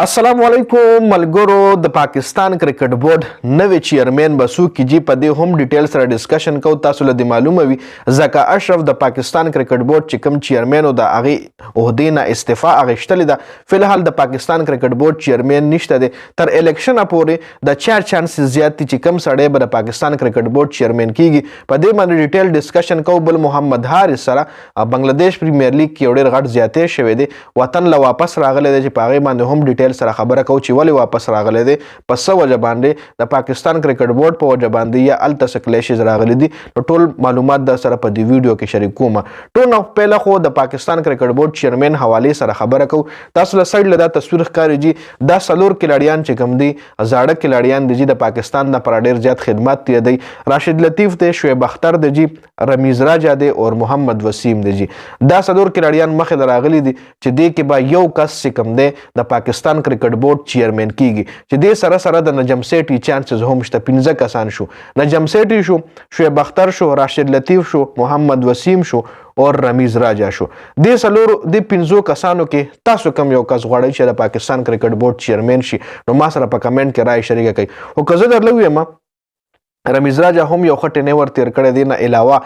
السلام علیکم ملګرو. د پاکستان کرکټ بورډ نوې چیرمن به څوک کیږي په دې هم ډیټیل سره ډسکشن کوو. تاسو له معلومه وي ځکه اشرف د پاکستان کرکټ بورډ چې کوم چیرمن او د هغه عہدې نه استعفا اغشتلې ده. فلحال د پاکستان کرکټ بورډ چیرمن نشته دی. تر الیکشن پورې د 4 چانسز زیات دي چې کوم سړی به د پاکستان کرکټ بورډ چیرمن کیږي. په دې باندې ډیټیل ډسکشن کوو. بل محمد حارث سره بنگلاديش پریمیر لیګ کې ډېر غټ زیاتې شوی دی. وطن له واپس راغلی دی چې په هغې باندې هم ډیټیل سره خبره کوو چې ولې واپس راغلی دی، په څه وجه باندې د پاکستان کرکټ بورډ په وجه باندې یا هلته څه کلیشز راغلي دي. نو ټول معلومات در سره په دې ویډیو کې شریک کوم. ټول نه پهله خو د پاکستان کرکټ بورډ چیرمن حوالې سره خبره کوو. تاسو له سایډ له دا تصویر ښکاري جي دا 4 کلاړیان چې کوم دي زاړه کلاړیان دي جي د پاکستان نه پر ډېر زیات خدمات دی. راشد لطیف دی، شعیب اختر دی جي، رمیز راجا دی او محمد وسیم دی جي. دا 4 کلاړیان مخې راغلي دي چې دې کې به یو کس چې کوم دی د پاکستان کرکټ بورډ چیرمن کیږي چې دې سره سره د نجم سیټي چانسز هم شته. 15 کسان شو، نجم سیټي شو، شعیب اختر شو، راشد لطیف شو، محمد وسیم شو او رمیز راجا شو. دې 15 کسانو کې تاسو کم یو کس غواړئ چې د پاکستان کرکټ بورډ چیرمن شي نو ما سره په کمنټ کې رائے شریکه کړئ. او که زه درله ویم رمیز راجا هم یو ښه ټینور تیر کړی دی. نه علاوه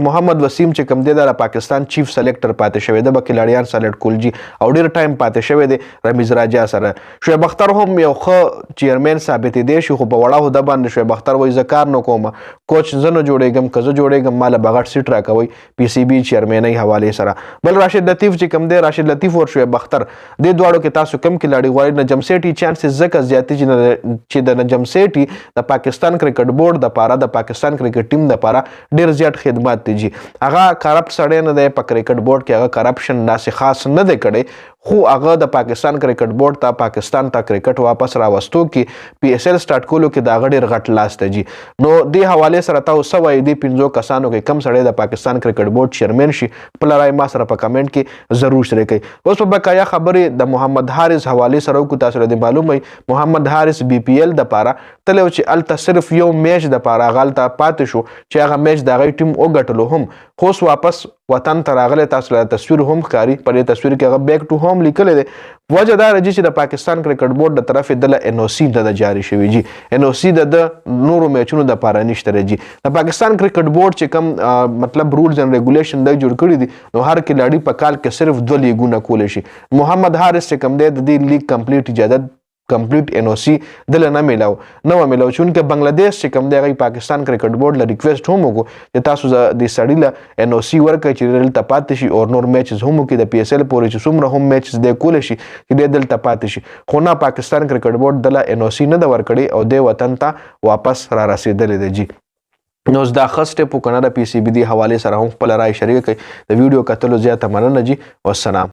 محمد وسیم چې کوم دی د پاکستان چیف سلیکټر پاتې شوی دی، به کلاړیان سلیکټ کول جي او ډېر ټایم پاتې شوی دی رمیز راجا سره. شعیب اختر هم یو ښه چیرمن ثابتېدی شي خو په وړه عهده باندې شعیب اختر وایي زه کار نه کوم، کوچ زه نه جوړېږم، که زه جوړېږم ما له به غټ سیټ راکوئ پی سی بي چیرمنۍ حوالې سره. بل راشد لطیف چې کوم دی، راشد لطیف او شعیب اختر دې دواړو کې تاسو کم کلاړي غواړئ. نجم سیټي چانسز ځکه زیات دي چې د نجم سیټي د پاکستان کرکټ بورډ دپاره د پاکستان کرکټ ټیم دپاره ډېر زیات خدمات دي جي. هغه کرپټ سړی نه دی په کرکټ بورډ کې، هغه کرپشن داسې خاص نه دی کړی خو هغه د پاکستان کرکټ بورډ ته پاکستان ته کرکټ واپس راوستو کې پی ایس ایل سټارټ کولو کې د هغه ډېر غټ لاس دی جي. نو دې حوالې سره تاسو څه وایئ دې 15 کسانو کې کم سړی د پاکستان کرکټ بورډ چیرمن شي؟ خپله رایې ما سره په کمنټ کې ضرور شریک کړئ. اوس په بقایا خبرې د محمد حارث حوالې سره وکړو. تاسو له معلومه محمد حارث بي پی ایل دپاره تللی و چې هلته صرف یو میچ دپاره هغه هلته پاتې شو چې هغه میچ د هغوی ټیم وګټلو هم، خو اوس واپس وطن ته راغلی. تاسو له تصویر هم ښکاري، په دې تصویر کې هغه بیک ټو هوم لیکلی دی. وجه دا ده چې د پاکستان کرکټ بورډ د طرفې دله ان او سی د جاري شوي جي. ان او سی د نورو میچونو دپاره نشته دی جي. د پاکستان کرکټ بورډ چې کوم مطلب رولز اینډ ریګولیشن دی جوړ کړي دي نو هر کلاړي په کال کې صرف 2 لیګونه کولی شي. محمد حارث چې کوم دی د دې لیګ کمپلیټ اجازت کمپلیټ ان او سی دله نه میلاو چونکې بنگلاديش چې کوم دی هغوی پاکستان کرکټ بورډ له ریکویسټ هم وکړو چې تاسو د سړي له ان او سی ورکړئ چې دلته پاتې شي او نور میچز هم وکړي د پی ایس ایل پورې چې څومره هم میچز دی کولی شي چې دی دلته پاتې شي. خو نه، پاکستان کرکټ بورډ دله ان او سی نه ده ورکړې او دی وطن ته واپس را رسېدلی دی جي. نو دا ښه سټیپ و که نه د پی سی بي دې حوالې سره هم خپله رایې شریکه کړئ. د ویډیو کتلو زیاته مننه جي. والسلام.